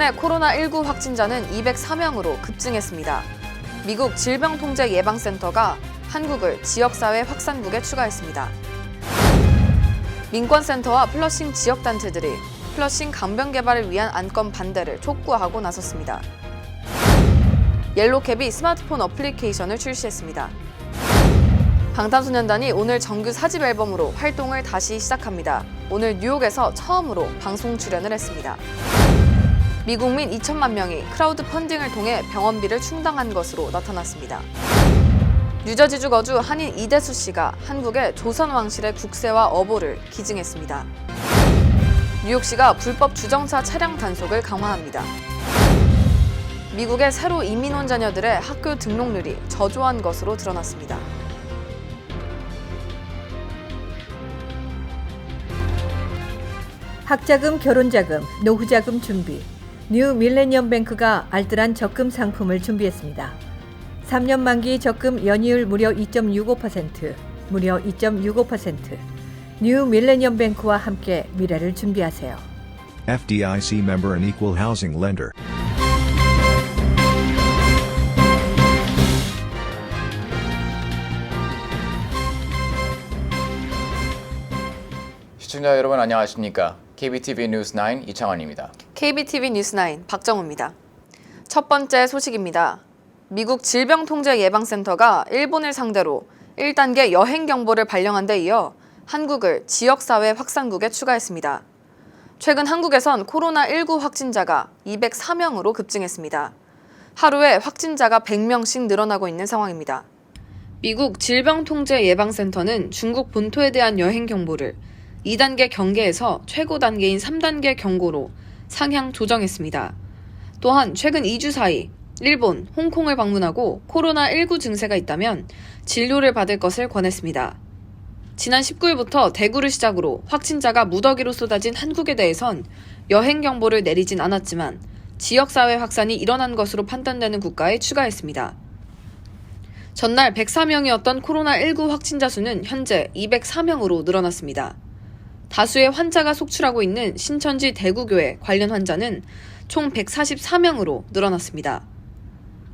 내 코로나19 확진자는 204명으로 급증했습니다. 미국 질병통제예방센터가 한국을 지역사회 확산국에 추가했습니다. 민권센터와 플러싱 지역단체들이 플러싱 강변 개발을 위한 안건 반대를 촉구하고 나섰습니다. 옐로캡이 스마트폰 어플리케이션을 출시했습니다. 방탄소년단이 오늘 정규 4집 앨범으로 활동을 다시 시작합니다. 오늘 뉴욕에서 처음으로 방송 출연을 했습니다. 미국민 2천만 명이 크라우드 펀딩을 통해 병원비를 충당한 것으로 나타났습니다. 뉴저지주 거주 한인 이대수 씨가 한국의 조선 왕실의 국세와 어보를 기증했습니다. 뉴욕시가 불법 주정차 차량 단속을 강화합니다. 미국의 새로 이민 온 자녀들의 학교 등록률이 저조한 것으로 드러났습니다. 학자금, 결혼자금, 노후자금 준비. 뉴 밀레니엄 뱅크가 알뜰한 적금 상품을 준비했습니다. 3년 만기 적금 연이율 무려 2.65%, 무려 2.65%. 뉴 밀레니엄 뱅크와 함께 미래를 준비하세요. FDIC member and equal housing lender. 시청자 여러분 안녕하십니까? KBTV 뉴스9 이창환입니다. KBTV 뉴스9 박정우입니다. 첫 번째 소식입니다. 미국 질병통제예방센터가 일본을 상대로 1단계 여행 경보를 발령한 데 이어 한국을 지역사회 확산국에 추가했습니다. 최근 한국에선 코로나19 확진자가 204명으로 급증했습니다. 하루에 확진자가 100명씩 늘어나고 있는 상황입니다. 미국 질병통제예방센터는 중국 본토에 대한 여행 경보를 2단계 경계에서 최고 단계인 3단계 경고로 상향 조정했습니다. 또한 최근 2주 사이 일본, 홍콩을 방문하고 코로나19 증세가 있다면 진료를 받을 것을 권했습니다. 지난 19일부터 대구를 시작으로 확진자가 무더기로 쏟아진 한국에 대해선 여행 경보를 내리진 않았지만 지역사회 확산이 일어난 것으로 판단되는 국가에 추가했습니다. 전날 104명이었던 코로나19 확진자 수는 현재 204명으로 늘어났습니다. 다수의 환자가 속출하고 있는 신천지 대구교회 관련 환자는 총 144명으로 늘어났습니다.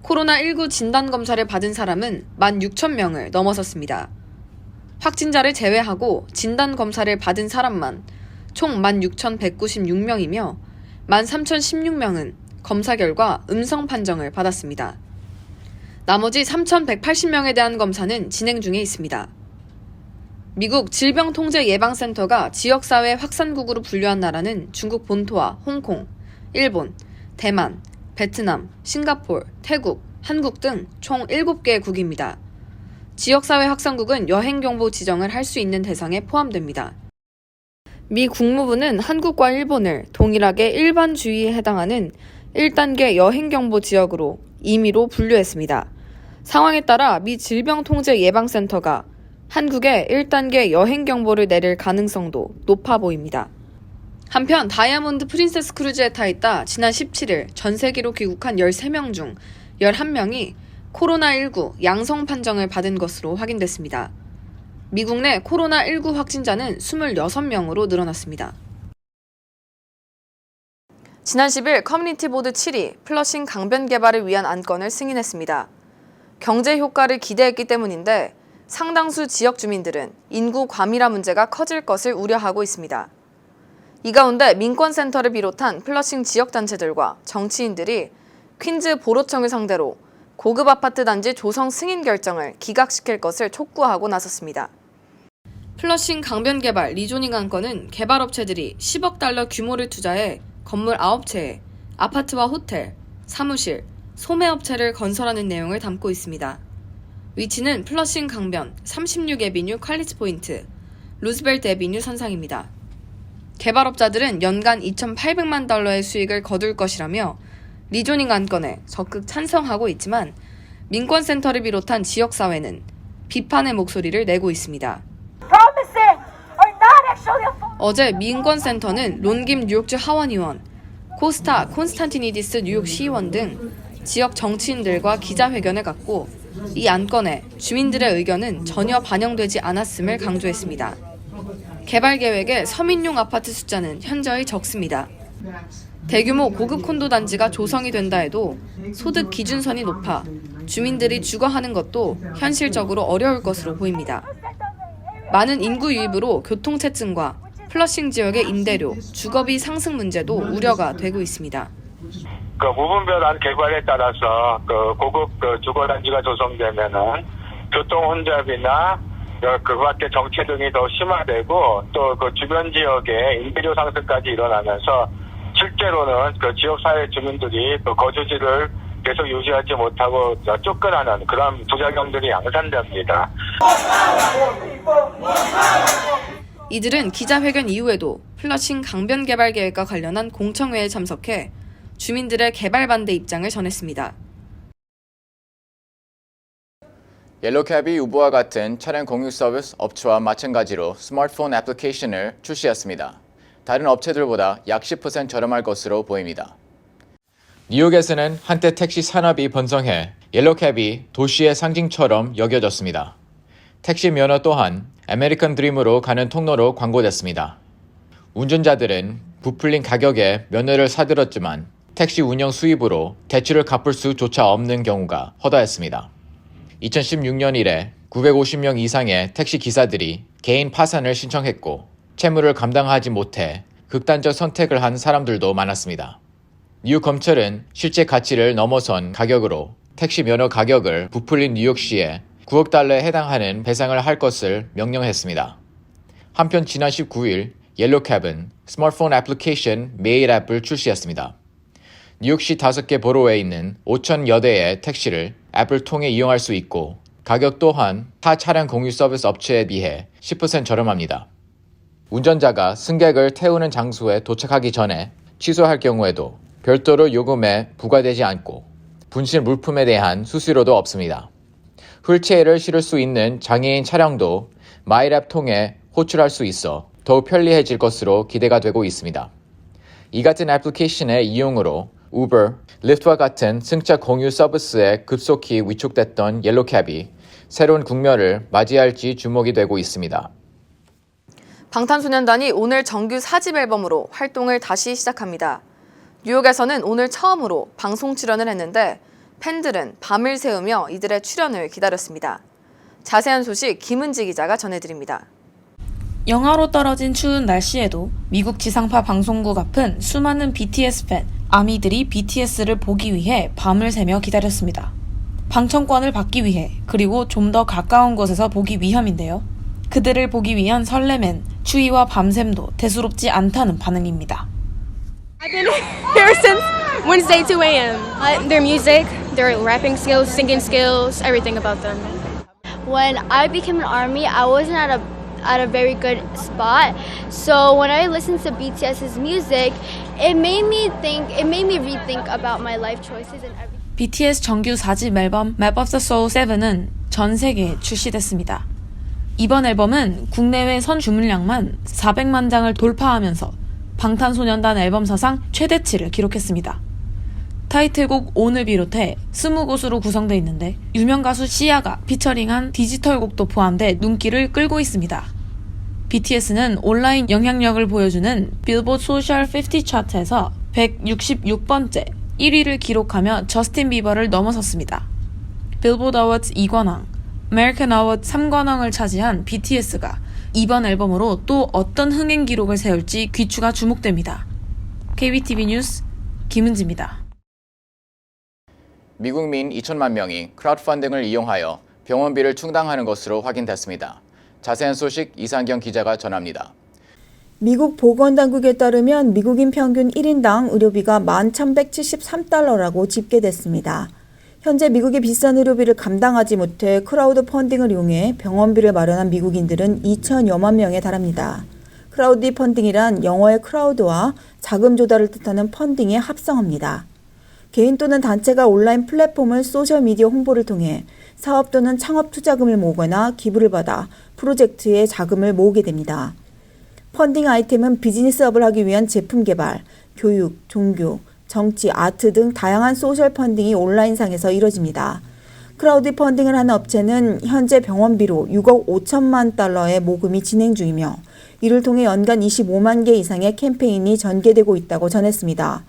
코로나19 진단검사를 받은 사람은 16,000명을 넘어섰습니다. 확진자를 제외하고 진단검사를 받은 사람만 총 16,196명이며 13,016명은 검사 결과 음성 판정을 받았습니다. 나머지 3,180명에 대한 검사는 진행 중에 있습니다. 미국 질병통제예방센터가 지역사회 확산국으로 분류한 나라는 중국 본토와 홍콩, 일본, 대만, 베트남, 싱가포르, 태국, 한국 등 총 7개 국입니다. 지역사회 확산국은 여행경보 지정을 할 수 있는 대상에 포함됩니다. 미 국무부는 한국과 일본을 동일하게 일반 주의에 해당하는 1단계 여행경보 지역으로 임의로 분류했습니다. 상황에 따라 미 질병통제예방센터가 한국에 1단계 여행경보를 내릴 가능성도 높아 보입니다. 한편 다이아몬드 프린세스 크루즈에 타 있다 지난 17일 전 세계로 귀국한 13명 중 11명이 코로나19 양성 판정을 받은 것으로 확인됐습니다. 미국 내 코로나19 확진자는 26명으로 늘어났습니다. 지난 10일 커뮤니티 보드 7이 플러싱 강변 개발을 위한 안건을 승인했습니다. 경제 효과를 기대했기 때문인데 상당수 지역 주민들은 인구 과밀화 문제가 커질 것을 우려하고 있습니다. 이 가운데 민권센터를 비롯한 플러싱 지역단체들과 정치인들이 퀸즈 보로청을 상대로 고급 아파트 단지 조성 승인 결정을 기각시킬 것을 촉구하고 나섰습니다. 플러싱 강변 개발 리조닝 안건은 개발업체들이 10억 달러 규모를 투자해 건물 9채에 아파트와 호텔, 사무실, 소매업체를 건설하는 내용을 담고 있습니다. 위치는 플러싱 강변 36 애비뉴 퀄리츠 포인트, 루즈벨트 애비뉴 선상입니다. 개발업자들은 연간 2,800만 달러의 수익을 거둘 것이라며 리조닝 안건에 적극 찬성하고 있지만 민권센터를 비롯한 지역사회는 비판의 목소리를 내고 있습니다. 어제 민권센터는 론김 뉴욕주 하원의원, 코스타 콘스탄티니디스 뉴욕시의원 등 지역 정치인들과 기자회견을 갖고 이 안건에 주민들의 의견은 전혀 반영되지 않았음을 강조했습니다. 개발 계획의 서민용 아파트 숫자는 현저히 적습니다. 대규모 고급 콘도 단지가 조성이 된다 해도 소득 기준선이 높아 주민들이 주거하는 것도 현실적으로 어려울 것으로 보입니다. 많은 인구 유입으로 교통체증과 플러싱 지역의 임대료, 주거비 상승 문제도 우려가 되고 있습니다. 무분별한 개발에 따라서 고급 주거단지가 조성되면은 교통 혼잡이나 그 밖에 정체 등이 더 심화되고 또 주변 지역에 임대료 상승까지 일어나면서 실제로는 지역 사회 주민들이 거주지를 계속 유지하지 못하고 쫓겨나는 그런 부작용들이 양산됩니다. 이들은 기자회견 이후에도 플러싱 강변 개발 계획과 관련한 공청회에 참석해 주민들의 개발 반대 입장을 전했습니다. 옐로캡이 우버와 같은 차량 공유 서비스 업체와 마찬가지로 스마트폰 애플리케이션을 출시했습니다. 다른 업체들보다 약 10% 저렴할 것으로 보입니다. 뉴욕에서는 한때 택시 산업이 번성해 옐로캡이 도시의 상징처럼 여겨졌습니다. 택시 면허 또한 아메리칸 드림으로 가는 통로로 광고됐습니다. 운전자들은 부풀린 가격에 면허를 사들였지만 택시 운영 수입으로 대출을 갚을 수조차 없는 경우가 허다했습니다. 2016년 이래 950명 이상의 택시 기사들이 개인 파산을 신청했고 채무를 감당하지 못해 극단적 선택을 한 사람들도 많았습니다. 뉴욕 검찰은 실제 가치를 넘어선 가격으로 택시 면허 가격을 부풀린 뉴욕시에 9억 달러에 해당하는 배상을 할 것을 명령했습니다. 한편 지난 19일 옐로캡은 스마트폰 애플리케이션 메일 앱을 출시했습니다. 뉴욕시 5개 보로에 있는 5,000여 대의 택시를 앱을 통해 이용할 수 있고 가격 또한 타 차량 공유 서비스 업체에 비해 10% 저렴합니다. 운전자가 승객을 태우는 장소에 도착하기 전에 취소할 경우에도 별도로 요금에 부과되지 않고 분실 물품에 대한 수수료도 없습니다. 휠체어를 실을 수 있는 장애인 차량도 마일앱 통해 호출할 수 있어 더욱 편리해질 것으로 기대가 되고 있습니다. 이 같은 애플리케이션의 이용으로 우버, 리프트와 같은 승차 공유 서비스에 급속히 위축됐던 옐로캡이 새로운 국면을 맞이할지 주목이 되고 있습니다. 방탄소년단이 오늘 정규 4집 앨범으로 활동을 다시 시작합니다. 뉴욕에서는 오늘 처음으로 방송 출연을 했는데 팬들은 밤을 새우며 이들의 출연을 기다렸습니다. 자세한 소식 김은지 기자가 전해드립니다. 영하로 떨어진 추운 날씨에도 미국 지상파 방송국 앞은 수많은 BTS 팬, 아미들이 BTS를 보기 위해 밤을 새며 기다렸습니다. 방청권을 받기 위해 그리고 좀 더 가까운 곳에서 보기 위함인데요. 그들을 보기 위한 설렘엔 추위와 밤샘도 대수롭지 않다는 반응입니다. I've been here since Wednesday 2 a.m. Their music, their rapping skills, singing skills, everything about them. When I became an ARMY, I wasn't at a very good spot. So when I listened to BTS's music, it made me rethink about my life choices and everything. BTS 정규 4집 앨범 Map of the Soul 7은 전 세계에 출시됐습니다. 이번 앨범은 국내외 선 주문량만 400만 장을 돌파하면서 방탄소년단 앨범 사상 최대치를 기록했습니다. 타이틀곡 온을 비롯해 20곳으로 구성되어 있는데 유명 가수 시아가 피처링한 디지털 곡도 포함돼 눈길을 끌고 있습니다. BTS는 온라인 영향력을 보여주는 빌보드 소셜 50 차트에서 166번째 1위를 기록하며 저스틴 비버를 넘어섰습니다. 빌보드 어워즈 2관왕, 아메리칸 어워즈 3관왕을 차지한 BTS가 이번 앨범으로 또 어떤 흥행 기록을 세울지 귀추가 주목됩니다. KBTV 뉴스 김은지입니다. 미국민 2천만 명이 크라우드 펀딩을 이용하여 병원비를 충당하는 것으로 확인됐습니다. 자세한 소식 이상경 기자가 전합니다. 미국 보건당국에 따르면 미국인 평균 1인당 의료비가 11,173달러라고 집계됐습니다. 현재 미국의 비싼 의료비를 감당하지 못해 크라우드 펀딩을 이용해 병원비를 마련한 미국인들은 2천여만 명에 달합니다. 크라우드 펀딩이란 영어의 크라우드와 자금 조달을 뜻하는 펀딩의 합성어입니다. 개인 또는 단체가 온라인 플랫폼을 소셜미디어 홍보를 통해 사업 또는 창업 투자금을 모으거나 기부를 받아 프로젝트에 자금을 모으게 됩니다. 펀딩 아이템은 비즈니스업을 하기 위한 제품 개발, 교육, 종교, 정치, 아트 등 다양한 소셜 펀딩이 온라인상에서 이뤄집니다. 크라우드 펀딩을 하는 업체는 현재 병원비로 6억 5천만 달러의 모금이 진행 중이며 이를 통해 연간 25만 개 이상의 캠페인이 전개되고 있다고 전했습니다.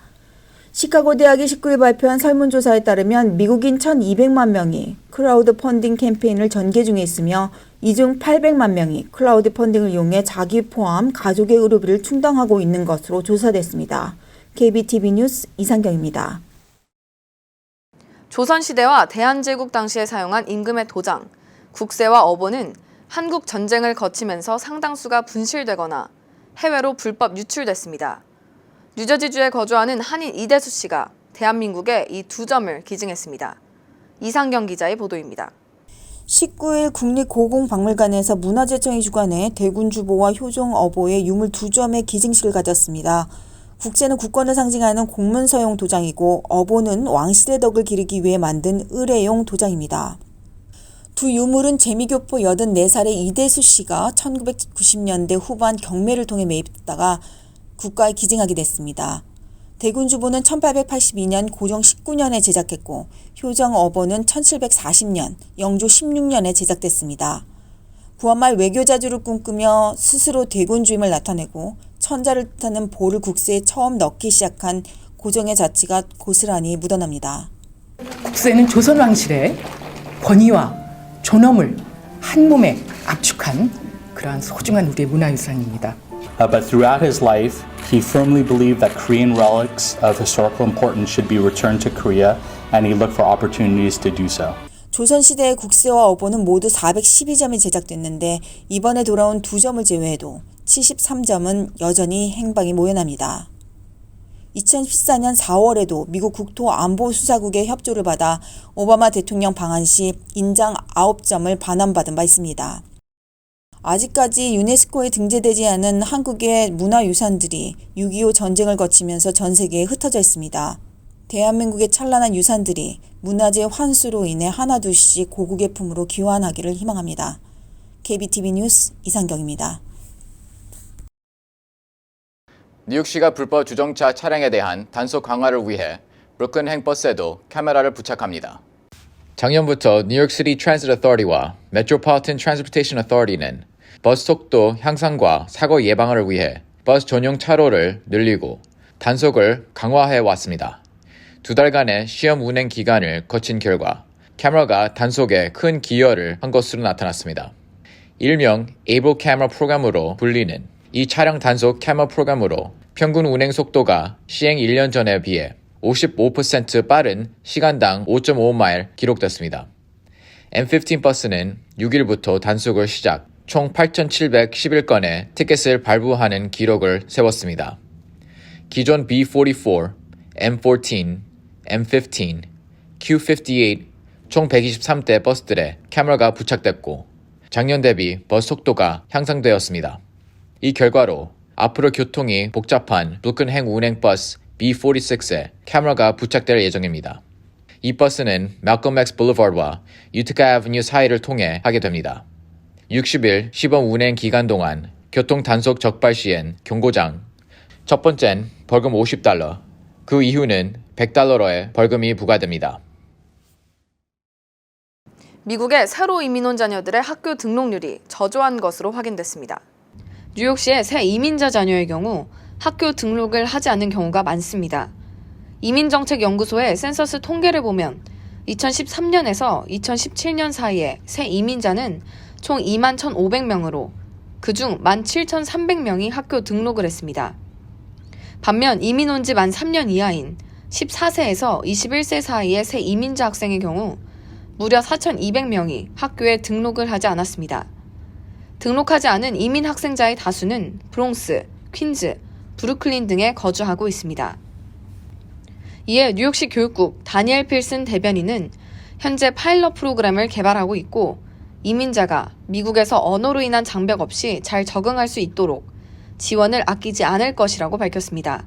시카고 대학이 19일 발표한 설문조사에 따르면 미국인 1,200만 명이 크라우드 펀딩 캠페인을 전개 중에 있으며 이 중 800만 명이 크라우드 펀딩을 이용해 자기 포함 가족의 의료비를 충당하고 있는 것으로 조사됐습니다. KBTV 뉴스 이상경입니다. 조선시대와 대한제국 당시에 사용한 임금의 도장, 국세와 어보는 한국 전쟁을 거치면서 상당수가 분실되거나 해외로 불법 유출됐습니다. 뉴저지주에 거주하는 한인 이대수 씨가 대한민국에 이 두 점을 기증했습니다. 이상경 기자의 보도입니다. 19일 국립고궁박물관에서 문화재청이 주관해 대군주보와 효종 어보의 유물 2점의 기증식을 가졌습니다. 국세는 국권을 상징하는 공문서용 도장이고 어보는 왕실의 덕을 기리기 위해 만든 의례용 도장입니다. 두 유물은 재미교포 84살의 이대수 씨가 1990년대 후반 경매를 통해 매입했다가 국가에 기증하게 됐습니다. 대군주보는 1882년 고종 19년에 제작했고 효정 어보는 1740년 영조 16년에 제작됐습니다. 구한말 외교자주를 꿈꾸며 스스로 대군주임을 나타내고 천자를 뜻하는 보를 국세에 처음 넣기 시작한 고종의 자취가 고스란히 묻어납니다. 국세는 조선왕실의 권위와 존엄을 한 몸에 압축한 그러한 소중한 우리의 문화유산입니다. But throughout his life, he firmly believed that Korean relics of historical importance should be returned to Korea, and he looked for opportunities to do so. 조선시대의 국세와 어보는 모두 412점이 제작됐는데 이번에 돌아온 2점을 제외해도 73점은 여전히 행방이 모연합니다. 2014년 4월에도 미국 국토안보수사국의 협조를 받아 오바마 대통령 방한 시 인장 9점을 반환받은 바 있습니다. 아직까지 유네스코에 등재되지 않은 한국의 문화유산들이 6.25 전쟁을 거치면서 전 세계에 흩어져 있습니다. 대한민국의 찬란한 유산들이 문화재 환수로 인해 하나둘씩 고국의 품으로 귀환하기를 희망합니다. KBTV 뉴스 이상경입니다. 뉴욕시가 불법 주정차 차량에 대한 단속 강화를 위해 브루클린 버스에도 카메라를 부착합니다. 작년부터 뉴욕시티 트랜sit 어서리티와 메트로폴리탄 트랜스포테이션 어서리티는 버스 속도 향상과 사고 예방을 위해 버스 전용 차로를 늘리고 단속을 강화해 왔습니다. 2달간의 시험 운행 기간을 거친 결과 카메라가 단속에 큰 기여를 한 것으로 나타났습니다. 일명 Able Camera 프로그램으로 불리는 이 차량 단속 카메라 프로그램으로 평균 운행 속도가 시행 1년 전에 비해 55% 빠른 시간당 5.5마일 기록됐습니다. M15 버스는 6일부터 단속을 시작, 총 8,711건의 티켓을 발부하는 기록을 세웠습니다. 기존 B44, M14, M15, Q58 총 123대 버스들에 카메라가 부착됐고 작년 대비 버스 속도가 향상되었습니다. 이 결과로 앞으로 교통이 복잡한 브루클린 운행 버스 B46에 카메라가 부착될 예정입니다. 이 버스는 말콤 X 블루버드와 유티카 애버뉴 사이를 통해 하게 됩니다. 60일 시범 운행 기간 동안 교통 단속 적발 시엔 경고장, 첫 번째는 벌금 $50, 그 이후는 $100의 벌금이 부과됩니다. 미국의 새로 이민 온 자녀들의 학교 등록률이 저조한 것으로 확인됐습니다. 뉴욕시의 새 이민자 자녀의 경우 학교 등록을 하지 않는 경우가 많습니다. 이민정책연구소의 센서스 통계를 보면 2013년에서 2017년 사이에 새 이민자는 총 21,500명으로 그중 17,300명이 학교 등록을 했습니다. 반면 이민 온 지 만 3년 이하인 14세에서 21세 사이의 새 이민자 학생의 경우 무려 4,200명이 학교에 등록을 하지 않았습니다. 등록하지 않은 이민 학생자의 다수는 브롱스, 퀸즈, 브루클린 등에 거주하고 있습니다. 이에 뉴욕시 교육국 다니엘 필슨 대변인은 현재 파일럿 프로그램을 개발하고 있고 이민자가 미국에서 언어로 인한 장벽 없이 잘 적응할 수 있도록 지원을 아끼지 않을 것이라고 밝혔습니다.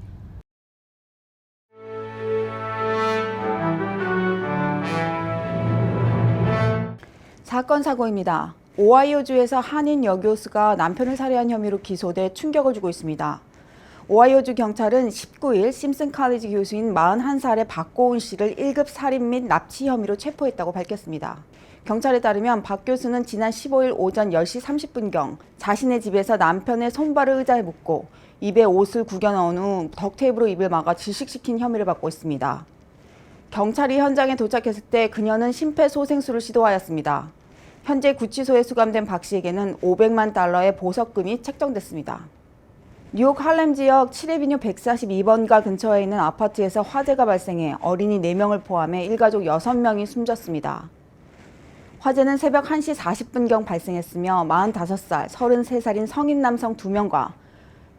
사건 사고입니다. 오하이오주에서 한인 여교수가 남편을 살해한 혐의로 기소돼 충격을 주고 있습니다. 오하이오주 경찰은 19일 심슨 칼리지 교수인 41살의 박고은 씨를 1급 살인 및 납치 혐의로 체포했다고 밝혔습니다. 경찰에 따르면 박 교수는 지난 15일 오전 10시 30분경 자신의 집에서 남편의 손발을 의자에 묶고 입에 옷을 구겨 넣은 후 덕테이프로 입을 막아 질식시킨 혐의를 받고 있습니다. 경찰이 현장에 도착했을 때 그녀는 심폐소생술을 시도하였습니다. 현재 구치소에 수감된 박 씨에게는 $500만 달러의 보석금이 책정됐습니다. 뉴욕 할렘 지역 7에비뉴 142번가 근처에 있는 아파트에서 화재가 발생해 어린이 4명을 포함해 일가족 6명이 숨졌습니다. 화재는 새벽 1시 40분경 발생했으며 45살, 33살인 성인 남성 2명과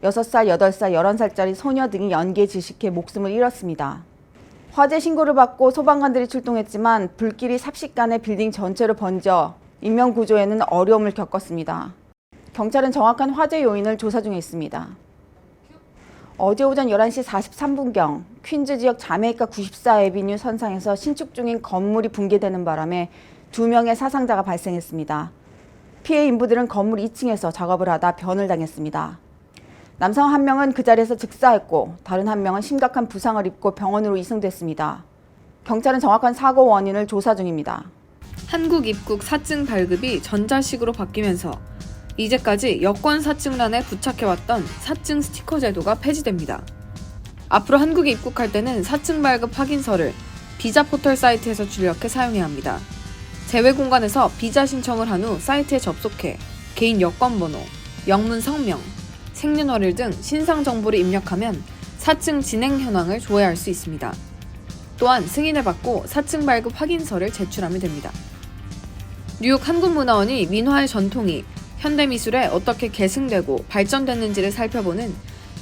6살, 8살, 11살짜리 소녀 등이 연기에 질식해 목숨을 잃었습니다. 화재 신고를 받고 소방관들이 출동했지만 불길이 삽시간에 빌딩 전체로 번져 인명 구조에는 어려움을 겪었습니다. 경찰은 정확한 화재 요인을 조사 중에 있습니다. 어제 오전 11시 43분경 퀸즈 지역 자메이카 94에비뉴 선상에서 신축 중인 건물이 붕괴되는 바람에 2명의 사상자가 발생했습니다. 피해 인부들은 건물 2층에서 작업을 하다 변을 당했습니다. 남성 1명은 그 자리에서 즉사했고 다른 1명은 심각한 부상을 입고 병원으로 이송됐습니다. 경찰은 정확한 사고 원인을 조사 중입니다. 한국 입국 사증 발급이 전자식으로 바뀌면서 이제까지 여권 사증란에 부착해왔던 사증 스티커 제도가 폐지됩니다. 앞으로 한국에 입국할 때는 사증 발급 확인서를 비자 포털 사이트에서 출력해 사용해야 합니다. 제외 공간에서 비자 신청을 한 후 사이트에 접속해 개인 여권번호, 영문 성명, 생년월일 등 신상 정보를 입력하면 사증 진행 현황을 조회할 수 있습니다. 또한 승인을 받고 사증 발급 확인서를 제출하면 됩니다. 뉴욕 한국문화원이 민화의 전통이 현대미술에 어떻게 계승되고 발전됐는지를 살펴보는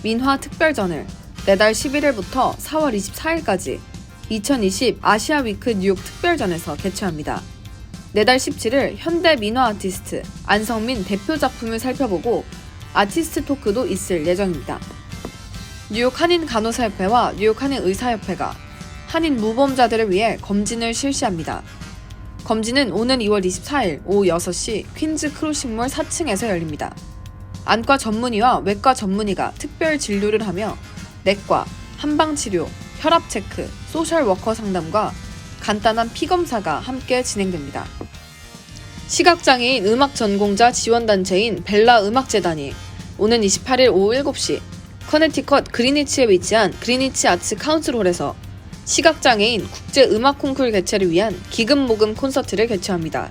민화 특별전을 내달 11일부터 4월 24일까지 2020 아시아 위크 뉴욕 특별전에서 개최합니다. 내달 17일 현대 민화 아티스트 안성민 대표 작품을 살펴보고 아티스트 토크도 있을 예정입니다. 뉴욕 한인 간호사협회와 뉴욕 한인 의사협회가 한인 무보험자들을 위해 검진을 실시합니다. 검진은 오는 2월 24일 오후 6시 퀸즈 크로싱몰 4층에서 열립니다. 안과 전문의와 외과 전문의가 특별 진료를 하며 내과, 한방치료, 혈압체크, 소셜워커 상담과 간단한 피검사가 함께 진행됩니다. 시각장애인 음악 전공자 지원단체인 벨라 음악재단이 오는 28일 오후 7시 커네티컷 그리니치에 위치한 그리니치 아츠 카운슬홀에서 시각장애인 국제음악 콩쿠르 개최를 위한 기금 모금 콘서트를 개최합니다.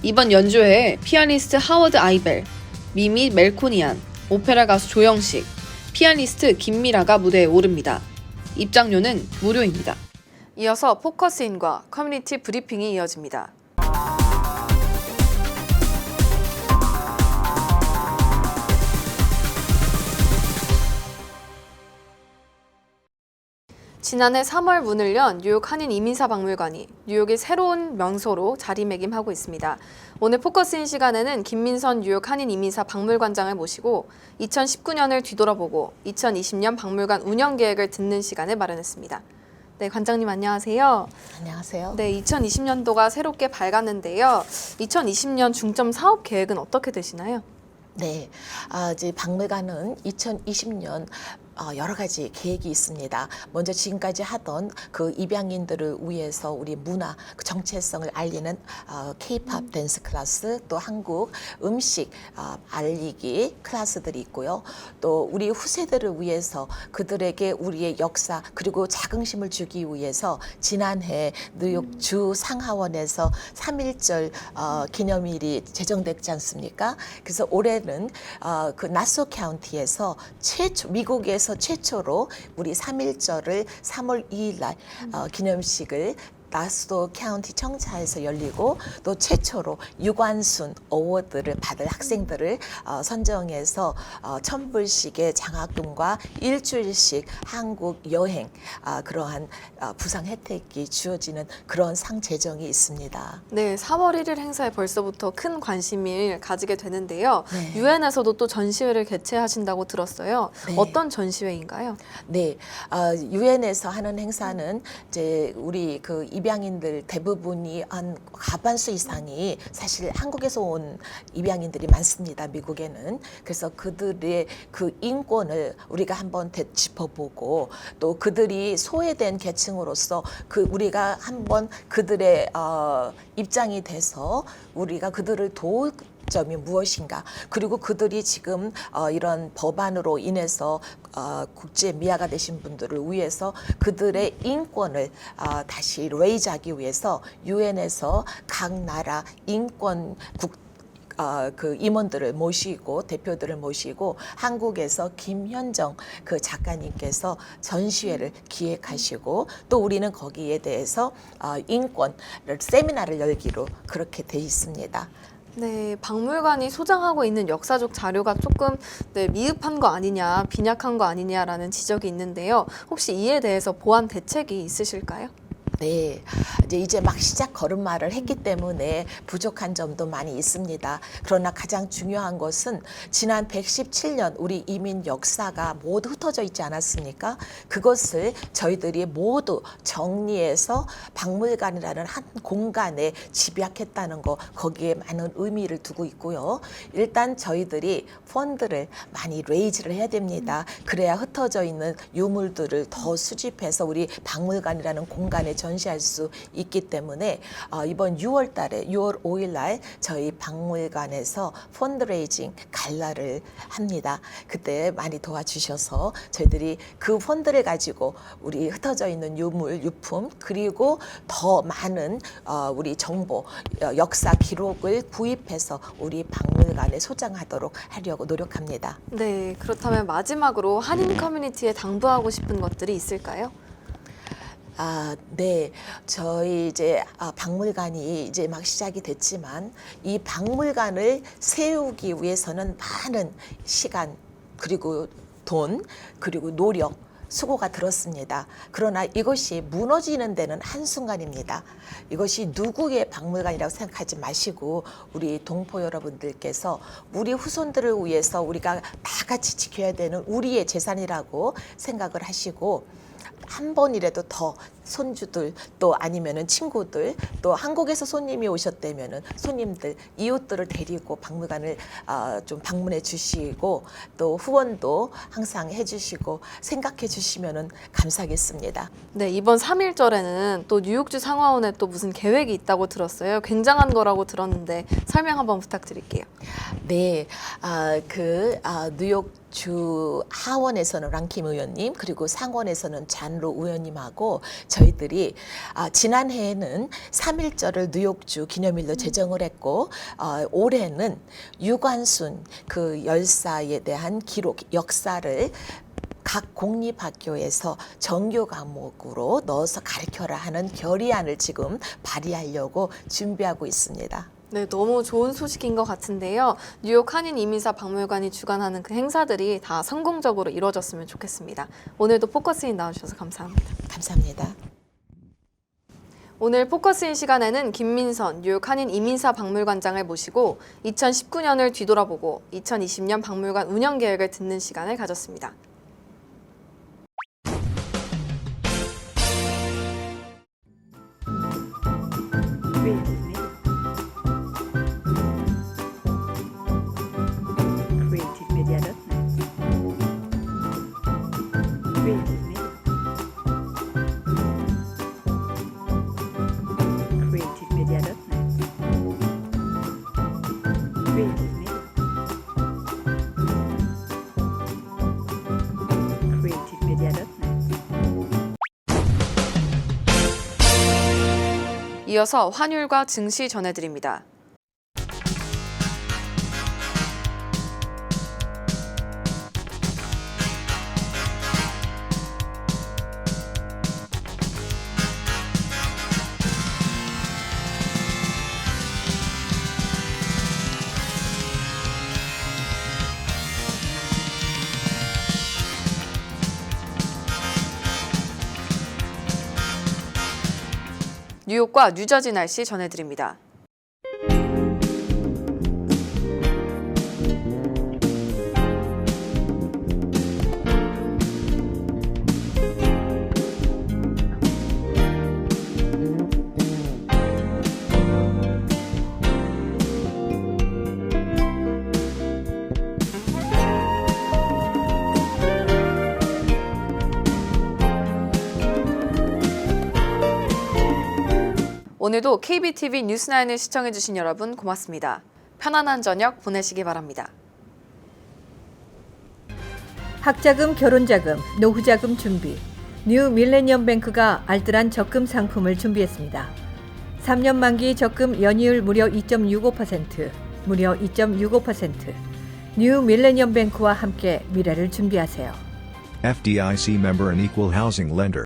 이번 연주회에 피아니스트 하워드 아이벨, 미미 멜코니안, 오페라 가수 조영식, 피아니스트 김미라가 무대에 오릅니다. 입장료는 무료입니다. 이어서 포커스인과 커뮤니티 브리핑이 이어집니다. 지난해 3월 문을 연 뉴욕 한인 이민사 박물관이 뉴욕의 새로운 명소로 자리매김하고 있습니다. 오늘 포커스인 시간에는 김민선 뉴욕 한인 이민사 박물관장을 모시고 2019년을 뒤돌아보고 2020년 박물관 운영 계획을 듣는 시간을 마련했습니다. 네, 관장님 안녕하세요. 안녕하세요. 네, 2020년도가 새롭게 밝았는데요. 2020년 중점 사업 계획은 어떻게 되시나요? 네, 이제 박물관은 2020년 여러 가지 계획이 있습니다. 먼저 지금까지 하던 그 입양인들을 위해서 우리 문화, 그 정체성을 알리는 K-pop 댄스 클래스, 또 한국 음식 알리기 클래스들이 있고요. 또 우리 후세들을 위해서 그들에게 우리의 역사 그리고 자긍심을 주기 위해서 지난해 뉴욕 주 상하원에서 3.1절 기념일이 제정됐지 않습니까? 그래서 올해는 그 나소 카운티에서 미국에서 최초로 우리 3.1절을 3월 2일 날 기념식을 나스도 카운티 청사에서 열리고 또 최초로 유관순 어워드를 받을 학생들을 선정해서 1,000불씩의 장학금과 일주일씩 한국 여행 그러한 부상 혜택이 주어지는 그런 상 제정이 있습니다. 네, 3월 1일 행사에 벌써부터 큰 관심을 가지게 되는데요. 네. 유엔에서도 또 전시회를 개최하신다고 들었어요. 네. 어떤 전시회인가요? 네, 유엔에서 하는 행사는 이제 우리 그 입양인들 대부분이 한 과반수 이상이 사실 한국에서 온 입양인들이 많습니다. 미국에는. 그래서 그들의 그 인권을 우리가 한번 되짚어보고 또 그들이 소외된 계층으로서 그 우리가 한번 그들의 입장이 돼서 우리가 그들을 장점이 무엇인가, 그리고 그들이 지금 이런 법안으로 인해서 국제 미아가 되신 분들을 위해서 그들의 인권을 다시 레이즈하기 위해서 유엔에서 각 나라 인권 그 임원들을 모시고 대표들을 모시고 한국에서 김현정 그 작가님께서 전시회를 기획하시고 또 우리는 거기에 대해서 인권 세미나를 열기로 그렇게 돼 있습니다. 네, 박물관이 소장하고 있는 역사적 자료가 조금 미흡한 거 아니냐, 빈약한 거 아니냐라는 지적이 있는데요. 혹시 이에 대해서 보완 대책이 있으실까요? 네, 이제 막 시작 걸음마를 했기 때문에 부족한 점도 많이 있습니다. 그러나 가장 중요한 것은 지난 117년 우리 이민 역사가 모두 흩어져 있지 않았습니까? 그것을 저희들이 모두 정리해서 박물관이라는 한 공간에 집약했다는 거, 거기에 많은 의미를 두고 있고요. 일단 저희들이 펀드를 많이 레이즈를 해야 됩니다. 그래야 흩어져 있는 유물들을 더 수집해서 우리 박물관이라는 공간에 전시할 수 있기 때문에 이번 6월 달에 6월 5일 날 저희 박물관에서 펀드레이징 갈라를 합니다. 그때 많이 도와주셔서 저희들이 그 펀드를 가지고 우리 흩어져 있는 유물, 유품 그리고 더 많은 우리 정보, 역사 기록을 구입해서 우리 박물관에 소장하도록 하려고 노력합니다. 네, 그렇다면 마지막으로 한인 커뮤니티에 당부하고 싶은 것들이 있을까요? 네. 저희 이제 박물관이 이제 막 시작이 됐지만 이 박물관을 세우기 위해서는 많은 시간 그리고 돈 그리고 노력 수고가 들었습니다. 그러나 이것이 무너지는 데는 한순간입니다. 이것이 누구의 박물관이라고 생각하지 마시고 우리 동포 여러분들께서 우리 후손들을 위해서 우리가 다 같이 지켜야 되는 우리의 재산이라고 생각을 하시고 한 번이라도 더 손주들 또 아니면은 친구들 또 한국에서 손님이 오셨다면은 손님들 이웃들을 데리고 박물관을 좀 방문해 주시고 또 후원도 항상 해주시고 생각해 주시면은 감사하겠습니다. 네, 이번 3.1절에는 또 뉴욕주 상하원에 또 무슨 계획이 있다고 들었어요. 굉장한 거라고 들었는데 설명 한번 부탁드릴게요. 네, 뉴욕 주 하원에서는 랑킴 의원님 그리고 상원에서는 잔로 의원님하고 저희들이 지난해에는 3.1절을 뉴욕주 기념일로 제정을 했고 올해는 유관순 그 열사에 대한 기록 역사를 각 공립학교에서 정규 과목으로 넣어서 가르쳐라 하는 결의안을 지금 발의하려고 준비하고 있습니다. 네, 너무 좋은 소식인 것 같은데요. 뉴욕 한인 이민사 박물관이 주관하는 그 행사들이 다 성공적으로 이루어졌으면 좋겠습니다. 오늘도 포커스인 나와주셔서 감사합니다. 감사합니다. 오늘 포커스인 시간에는 김민선 뉴욕 한인 이민사 박물관장을 모시고 2019년을 뒤돌아보고 2020년 박물관 운영 계획을 듣는 시간을 가졌습니다. 이어서 환율과 증시 전해드립니다. 뉴욕과 뉴저지 날씨 전해드립니다. 오늘도 KBTV 뉴스9을 시청해주신 여러분 고맙습니다. 편안한 저녁 보내시기 바랍니다. 학자금, 결혼자금, 노후자금 준비. 뉴 밀레니엄 뱅크가 알뜰한 적금 상품을 준비했습니다. 3년 만기 적금 연이율 무려 2.65%, 무려 2.65%. 뉴 밀레니엄 뱅크와 함께 미래를 준비하세요. FDIC member and equal housing lender.